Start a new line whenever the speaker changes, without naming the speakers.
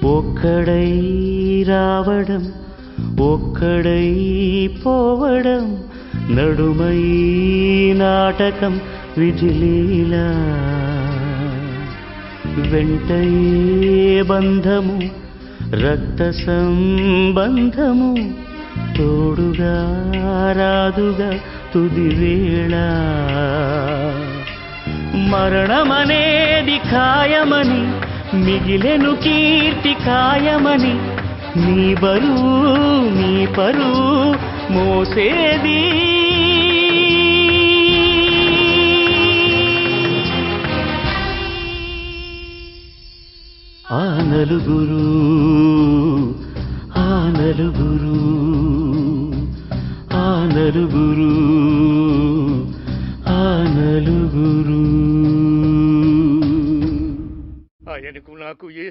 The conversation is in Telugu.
ఒక్కడై రావడం ఒక్కడై పోవడం నడుమై నాటకం విజిలీలా వెంటయే బంధము రక్త సంబంధము తోడుగా రాదుగా తుది వేళ మరణమనేది ఖాయమని మిగిలెను కీర్తి ఖాయమని నీ బరువు నీ పరువు మోసేది ఆ నలుగురు ఆ నలుగురు ఆ నలుగురు ఆ నలుగురు ఆయనకు నాకు ఏ